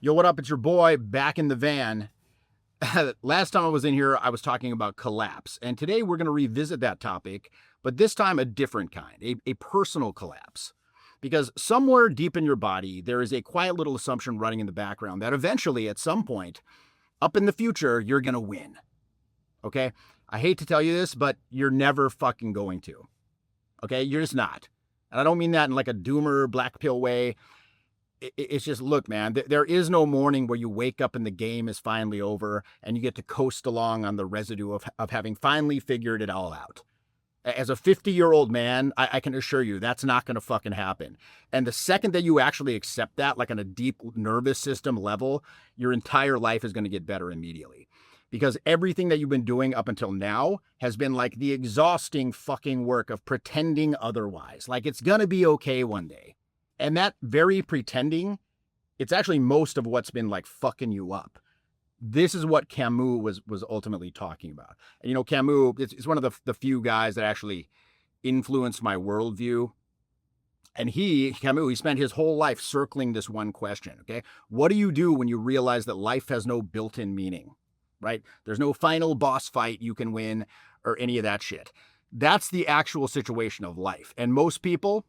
Yo, what up? It's your boy back in the van. Last time I was in here, I was talking about collapse. And today we're going to revisit that topic, but this time a different kind, a personal collapse. Because somewhere deep in your body, there is a quiet little assumption running in the background that eventually, at some point, up in the future, you're going to win. Okay? I hate to tell you this, but you're never fucking going to. Okay? You're just not. And I don't mean that in like a doomer, black pill way. It's just, look, man, there is no morning where you wake up and the game is finally over and you get to coast along on the residue of having finally figured it all out. As a 50-year-old man, I can assure you that's not going to fucking happen. And the second that you actually accept that, like on a deep nervous system level, your entire life is going to get better immediately. Because everything that you've been doing up until now has been like the exhausting fucking work of pretending otherwise. Like it's going to be okay one day. And that very pretending, it's actually most of what's been like fucking you up. This is what Camus was ultimately talking about. And, you know, Camus, it's one of the few guys that actually influenced my worldview. And Camus, he spent his whole life circling this one question, okay? What do you do when you realize that life has no built-in meaning, right? There's no final boss fight you can win or any of that shit. That's the actual situation of life. And most people,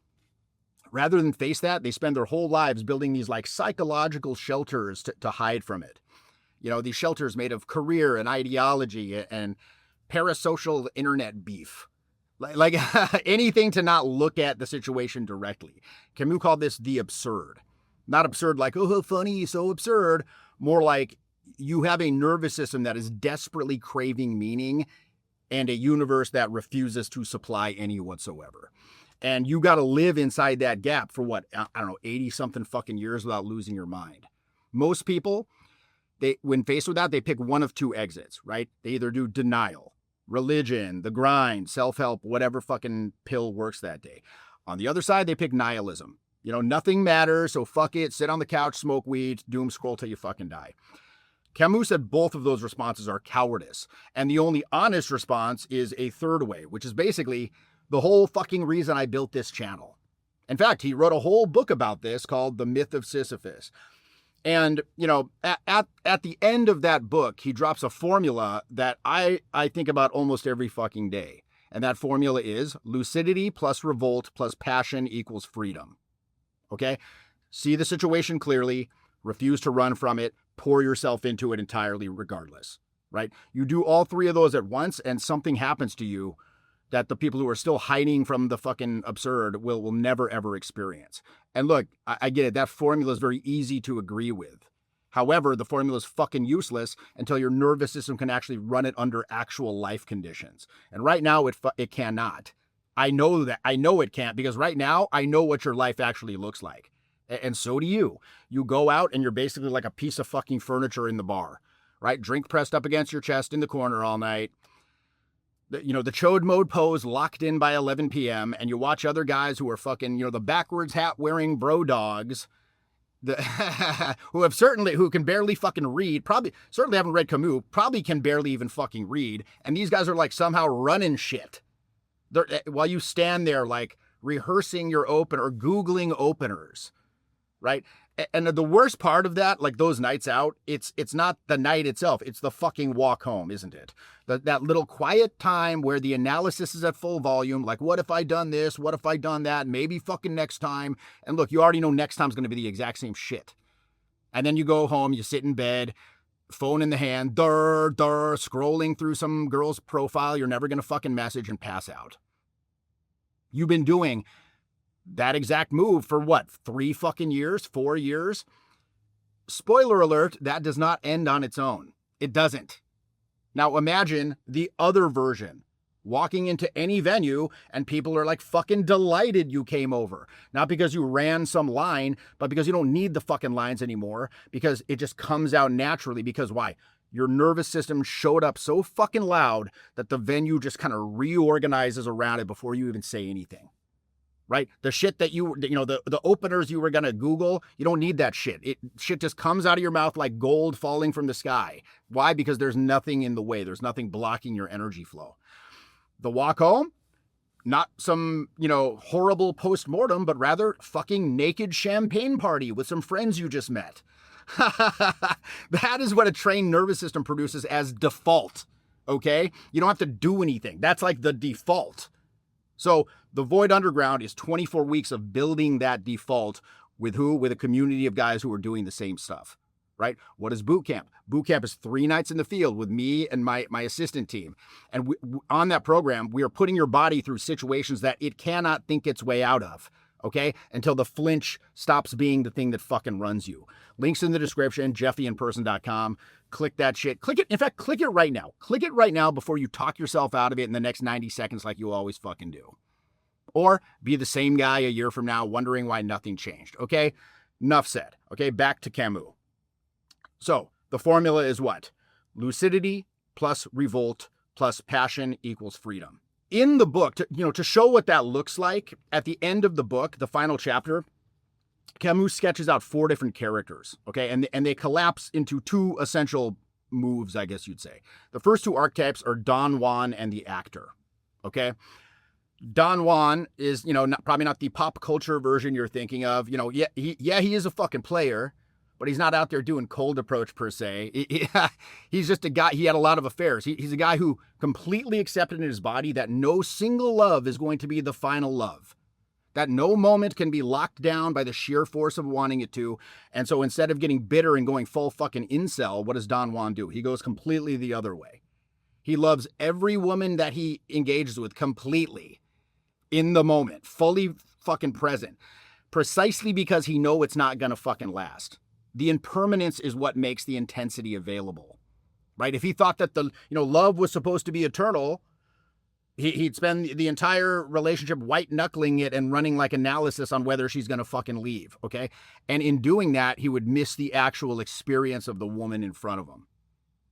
rather than face that, they spend their whole lives building these like psychological shelters to hide from it. You know, these shelters made of career and ideology and parasocial internet beef. Like anything to not look at the situation directly. Camus called this the absurd. Not absurd like, oh, funny, so absurd. More like you have a nervous system that is desperately craving meaning and a universe that refuses to supply any whatsoever. And you got to live inside that gap for what, I don't know, 80 something fucking years without losing your mind. Most people, when faced with that, they pick one of two exits, right? They either do denial, religion, the grind, self-help, whatever fucking pill works that day. On the other side, they pick nihilism. You know, nothing matters, so fuck it, sit on the couch, smoke weed, doom scroll till you fucking die. Camus said both of those responses are cowardice. And the only honest response is a third way, which is basically the whole fucking reason I built this channel. In fact, he wrote a whole book about this called The Myth of Sisyphus. And, you know, at the end of that book, he drops a formula that I think about almost every fucking day. And that formula is lucidity plus revolt plus passion equals freedom. Okay? See the situation clearly, refuse to run from it, pour yourself into it entirely regardless, right? You do all three of those at once and something happens to you that the people who are still hiding from the fucking absurd will never, ever experience. And look, I get it. That formula is very easy to agree with. However, the formula is fucking useless until your nervous system can actually run it under actual life conditions. And right now, it cannot. I know that. I know it can't because right now, I know what your life actually looks like. And so do you. You go out and you're basically like a piece of fucking furniture in the bar, right? Drink pressed up against your chest in the corner all night. The chode mode pose locked in by 11 p.m. and you watch other guys who are fucking, the backwards hat wearing bro dogs who can barely fucking read, certainly haven't read Camus, probably can barely even fucking read. And these guys are like somehow running shit. While you stand there like rehearsing your open or Googling openers, right? And the worst part of that, like those nights out, it's not the night itself. It's the fucking walk home, isn't it? That little quiet time where the analysis is at full volume. Like, what if I done this? What if I done that? Maybe fucking next time. And look, you already know next time's going to be the exact same shit. And then you go home, you sit in bed, phone in the hand, scrolling through some girl's profile you're never going to fucking message and pass out. You've been doing that exact move for what, 3 fucking years, 4 years? Spoiler alert, that does not end on its own. It doesn't. Now imagine the other version. Walking into any venue and people are like fucking delighted you came over. Not because you ran some line, but because you don't need the fucking lines anymore. Because it just comes out naturally. Because why? Your nervous system showed up so fucking loud that the venue just kind of reorganizes around it before you even say anything. Right? The shit that the openers you were going to Google, you don't need that shit. Shit just comes out of your mouth like gold falling from the sky. Why? Because there's nothing in the way. There's nothing blocking your energy flow. The walk home, not some, horrible post-mortem, but rather fucking naked champagne party with some friends you just met. That is what a trained nervous system produces as default. Okay? You don't have to do anything. That's like the default. So the Void Underground is 24 weeks of building that default with who? With a community of guys who are doing the same stuff, right? What is boot camp? Boot camp is 3 nights in the field with me and my assistant team. And on that program, we are putting your body through situations that it cannot think its way out of, okay? Until the flinch stops being the thing that fucking runs you. Links in the description, jeffyinperson.com. Click that shit. Click it. In fact, click it right now. Click it right now before you talk yourself out of it in the next 90 seconds like you always fucking do. Or be the same guy a year from now wondering why nothing changed, okay? Enough said, okay? Back to Camus. So the formula is what? Lucidity plus revolt plus passion equals freedom. In the book, to show what that looks like, at the end of the book, the final chapter, Camus sketches out 4 different characters, okay? And they collapse into 2 essential moves, I guess you'd say. The first 2 archetypes are Don Juan and the actor, okay? Don Juan is, probably not the pop culture version you're thinking of. He is a fucking player, but he's not out there doing cold approach per se. He's just a guy. He had a lot of affairs. He's a guy who completely accepted in his body that no single love is going to be the final love. That no moment can be locked down by the sheer force of wanting it to. And so instead of getting bitter and going full fucking incel, what does Don Juan do? He goes completely the other way. He loves every woman that he engages with completely in the moment, fully fucking present, precisely because he knows it's not going to fucking last. The impermanence is what makes the intensity available, right? If he thought that love was supposed to be eternal, he'd spend the entire relationship white knuckling it and running like analysis on whether she's going to fucking leave, okay? And in doing that, he would miss the actual experience of the woman in front of him.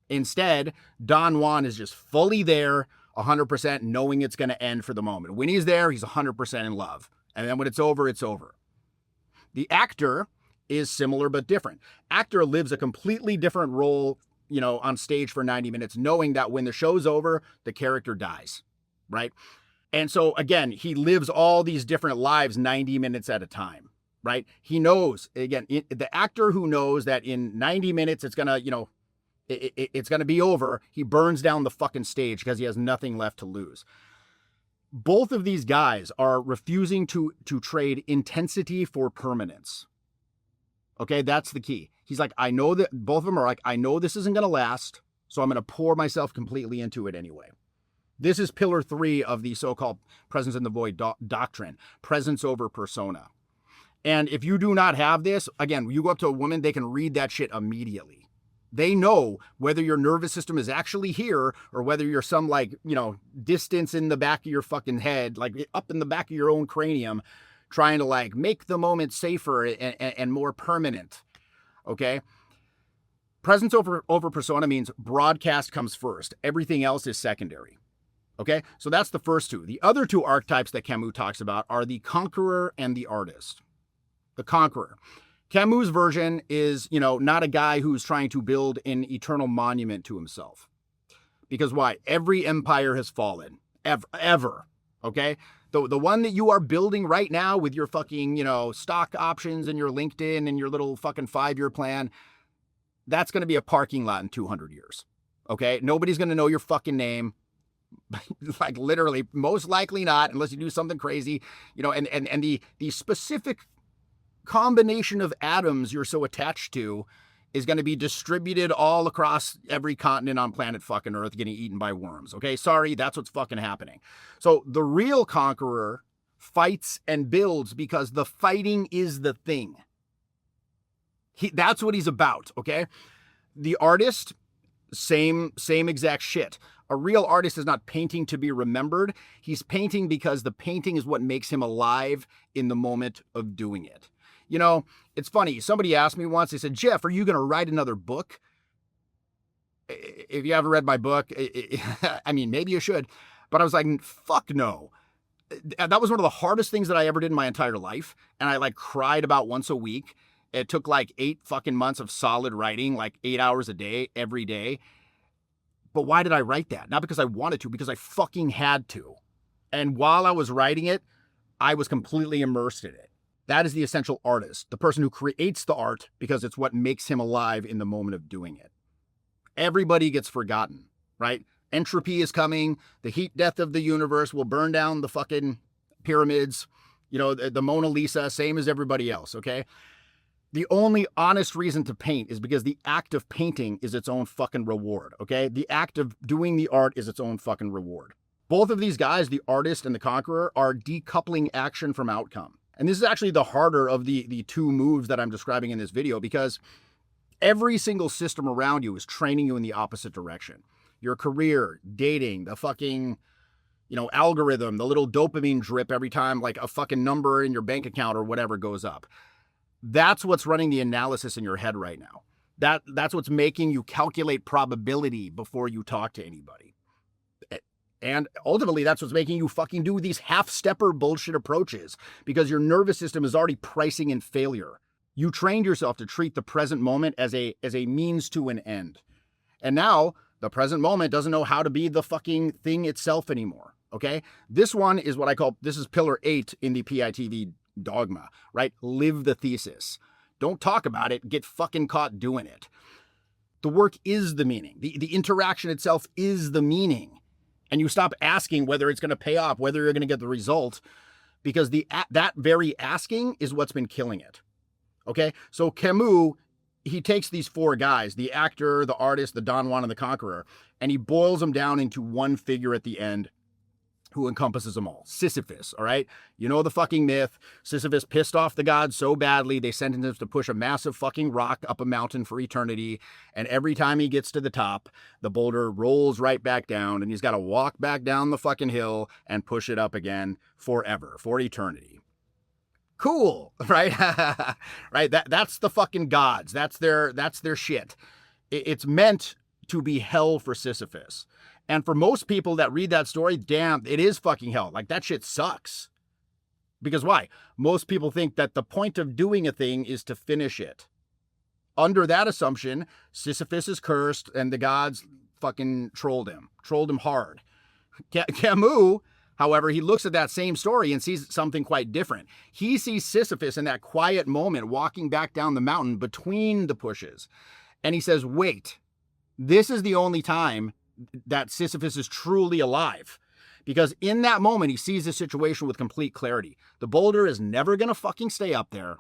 Instead, Don Juan is just fully there, 100% knowing it's going to end for the moment. When he's there, he's 100% in love. And then when it's over, it's over. The actor is similar but different. Actor lives a completely different role, on stage for 90 minutes, knowing that when the show's over, the character dies, right? And so, again, he lives all these different lives 90 minutes at a time, right? He knows, again, the actor who knows that in 90 minutes it's going to, it's going to be over, he burns down the fucking stage because he has nothing left to lose. Both of these guys are refusing to trade intensity for permanence. Okay, that's the key. He's like, I know that both of them are like, I know this isn't going to last, so I'm going to pour myself completely into it anyway. This is pillar 3 of the so-called presence in the void doctrine, presence over persona. And if you do not have this, again, you go up to a woman, they can read that shit immediately. They know whether your nervous system is actually here or whether you're some distance in the back of your fucking head, like up in the back of your own cranium, trying to make the moment safer and more permanent. Okay? Presence over persona means broadcast comes first. Everything else is secondary. Okay? So that's the first 2. The other 2 archetypes that Camus talks about are the conqueror and the artist. The conqueror. Camus' version is, not a guy who's trying to build an eternal monument to himself. Because why? Every empire has fallen. Ever. Okay? The one that you are building right now with your fucking, stock options and your LinkedIn and your little fucking 5-year plan, that's going to be a parking lot in 200 years. Okay? Nobody's going to know your fucking name. Literally, most likely not, unless you do something crazy, and the specific combination of atoms you're so attached to is going to be distributed all across every continent on planet fucking Earth, getting eaten by worms. Okay, sorry, that's what's fucking happening. So the real conqueror fights and builds because the fighting is the thing. That's what he's about. Okay, the artist, same exact shit. A real artist is not painting to be remembered. He's painting because the painting is what makes him alive in the moment of doing it. It's funny. Somebody asked me once, they said, Jeff, are you going to write another book? If you haven't read my book, I mean, maybe you should. But I was like, fuck no. That was one of the hardest things that I ever did in my entire life. And I cried about once a week. It took 8 fucking months of solid writing, 8 hours a day, every day. But why did I write that? Not because I wanted to, because I fucking had to. And while I was writing it, I was completely immersed in it. That is the essential artist, the person who creates the art because it's what makes him alive in the moment of doing it. Everybody gets forgotten, right? Entropy is coming. The heat death of the universe will burn down the fucking pyramids, the Mona Lisa, same as everybody else, okay? The only honest reason to paint is because the act of painting is its own fucking reward, okay? The act of doing the art is its own fucking reward. Both of these guys, the artist and the conqueror, are decoupling action from outcome. And this is actually the harder of the two moves that I'm describing in this video, because every single system around you is training you in the opposite direction. Your career, dating, the fucking, algorithm, the little dopamine drip every time like a fucking number in your bank account or whatever goes up. That's what's running the analysis in your head right now. That's what's making you calculate probability before you talk to anybody. And ultimately, that's what's making you fucking do these half-stepper bullshit approaches, because your nervous system is already pricing in failure. You trained yourself to treat the present moment as a means to an end. And now the present moment doesn't know how to be the fucking thing itself anymore, okay? This one is what I call, this is pillar 8 in the PITV dogma, right? Live the thesis. Don't talk about it, get fucking caught doing it. The work is the meaning. The interaction itself is the meaning. And you stop asking whether it's going to pay off, whether you're going to get the result, because that very asking is what's been killing it. Okay? So Camus, he takes these 4 guys, the actor, the artist, the Don Juan, and the Conqueror, and he boils them down into one figure at the end who encompasses them all. Sisyphus, all right? You know the fucking myth. Sisyphus pissed off the gods so badly, they sentenced him to push a massive fucking rock up a mountain for eternity. And every time he gets to the top, the boulder rolls right back down, and he's got to walk back down the fucking hill and push it up again forever, for eternity. Cool, right? Right? That's the fucking gods. That's their shit. It's meant to be hell for Sisyphus. And for most people that read that story, damn, it is fucking hell. Like, that shit sucks. Because why? Most people think that the point of doing a thing is to finish it. Under that assumption, Sisyphus is cursed and the gods fucking trolled him hard. Camus, however, he looks at that same story and sees something quite different. He sees Sisyphus in that quiet moment walking back down the mountain between the pushes. And he says, wait, this is the only time that Sisyphus is truly alive. Because in that moment, he sees the situation with complete clarity. The boulder is never going to fucking stay up there.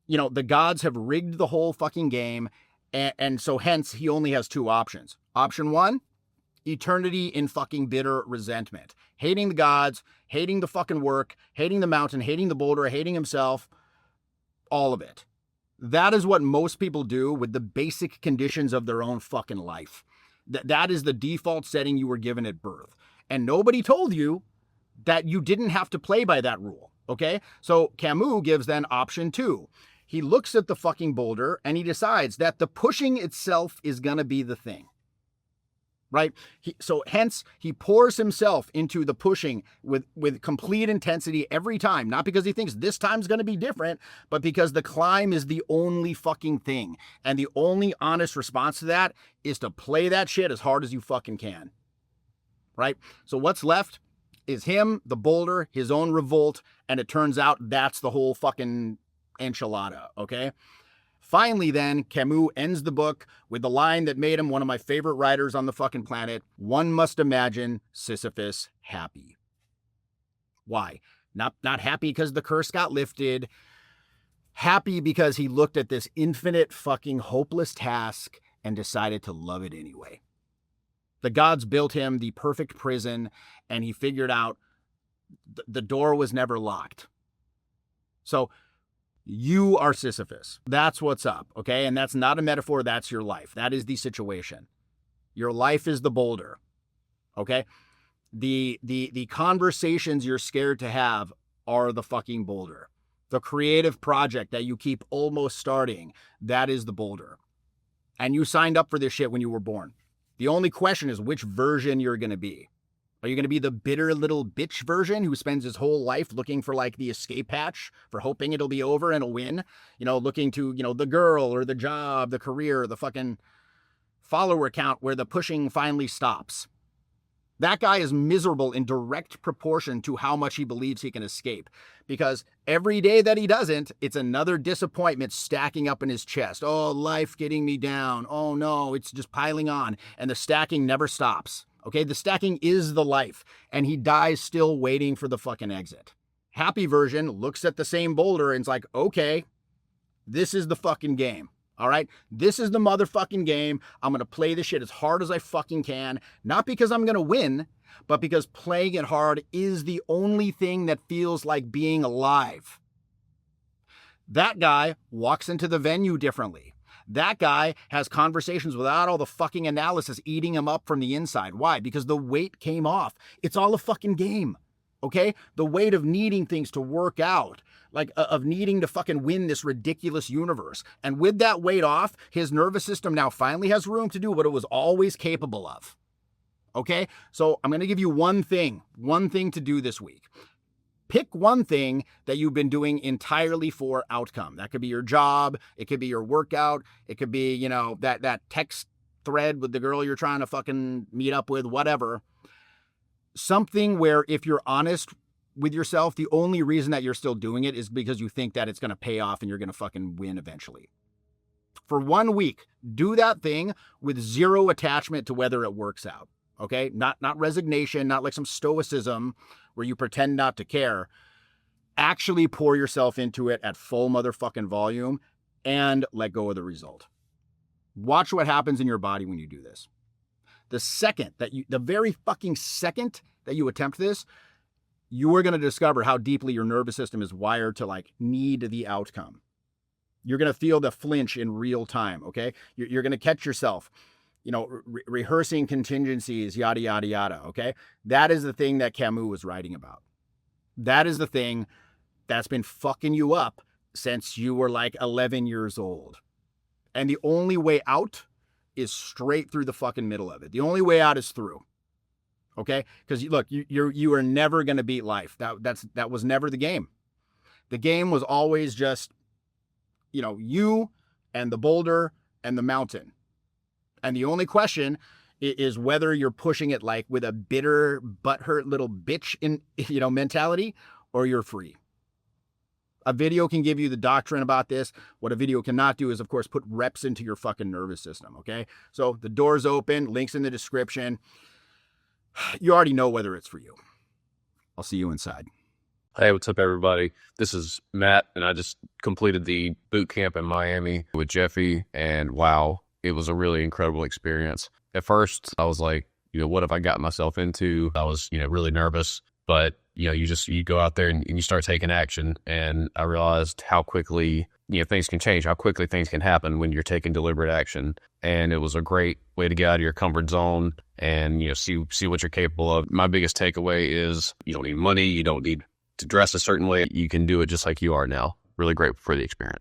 The gods have rigged the whole fucking game. And so hence, he only has 2 options. Option 1, eternity in fucking bitter resentment. Hating the gods, hating the fucking work, hating the mountain, hating the boulder, hating himself. All of it. That is what most people do with the basic conditions of their own fucking life. That is the default setting you were given at birth. And nobody told you that you didn't have to play by that rule, okay? So Camus gives then option 2. He looks at the fucking boulder and he decides that the pushing itself is gonna be the thing, right? So hence, he pours himself into the pushing with complete intensity every time. Not because he thinks this time's gonna be different, but because the climb is the only fucking thing. And the only honest response to that is to play that shit as hard as you fucking can, right? So what's left is him, the boulder, his own revolt, and it turns out that's the whole fucking enchilada, okay? Finally, then, Camus ends the book with the line that made him one of my favorite writers on the fucking planet. One must imagine Sisyphus happy. Why? Not happy because the curse got lifted. Happy because he looked at this infinite fucking hopeless task and decided to love it anyway. The gods built him the perfect prison, and he figured out the door was never locked. So, you are Sisyphus. That's what's up, okay? And that's not a metaphor, that's your life. That is the situation. Your life is the boulder, okay? The conversations you're scared to have are the fucking boulder. The creative project that you keep almost starting, that is the boulder. And you signed up for this shit when you were born. The only question is which version you're going to be. Are you going to be the bitter little bitch version who spends his whole life looking for like the escape hatch, for hoping it'll be over and it'll win? Looking to, the girl or the job, the career, the fucking follower count where the pushing finally stops. That guy is miserable in direct proportion to how much he believes he can escape. Because every day that he doesn't, it's another disappointment stacking up in his chest. Oh, life getting me down. Oh no, it's just piling on. And the stacking never stops. Okay, the stacking is the life. And he dies still waiting for the fucking exit. Happy version looks at the same boulder and is like, okay, this is the fucking game. All right, this is the motherfucking game. I'm going to play this shit as hard as I fucking can. Not because I'm going to win, but because playing it hard is the only thing that feels like being alive. That guy walks into the venue differently. That guy has conversations without all the fucking analysis eating him up from the inside. Why? Because the weight came off. It's all a fucking game. Okay? The weight of needing things to work out, like of needing to fucking win this ridiculous universe. And with that weight off, his nervous system now finally has room to do what it was always capable of. Okay? So I'm going to give you one thing to do this week. Pick one thing that you've been doing entirely for outcome. That could be your job. It could be your workout. It could be, that text thread with the girl you're trying to fucking meet up with, whatever. Something where if you're honest with yourself, the only reason that you're still doing it is because you think that it's going to pay off and you're going to fucking win eventually. For 1 week, do that thing with zero attachment to whether it works out. Okay? Not resignation, not like some stoicism where you pretend not to care. Actually pour yourself into it at full motherfucking volume and let go of the result. Watch what happens in your body when you do this. The very fucking second that you attempt this, you are going to discover how deeply your nervous system is wired to like need the outcome. You're going to feel the flinch in real time. Okay. You're going to catch yourself, rehearsing contingencies, yada, yada, yada. Okay. That is the thing that Camus was writing about. That is the thing that's been fucking you up since you were like 11 years old. And the only way out is straight through the fucking middle of it. The only way out is through. Okay? Because look, you are never going to beat life. That was never the game. The game was always just, you and the boulder and the mountain. And the only question is whether you're pushing it like with a bitter, butthurt little bitch in, mentality, or you're free. A video can give you the doctrine about this. What a video cannot do is, of course, put reps into your fucking nervous system, okay? So the door's open, links in the description. You already know whether it's for you. I'll see you inside. Hey, what's up, everybody? This is Matt, and I just completed the boot camp in Miami with Jeffy, and wow, it was a really incredible experience. At first, I was like, what have I gotten myself into? I was, really nervous, but you go out there and you start taking action. And I realized how quickly, things can change, how quickly things can happen when you're taking deliberate action. And it was a great way to get out of your comfort zone and, see what you're capable of. My biggest takeaway is you don't need money. You don't need to dress a certain way. You can do it just like you are now. Really grateful for the experience.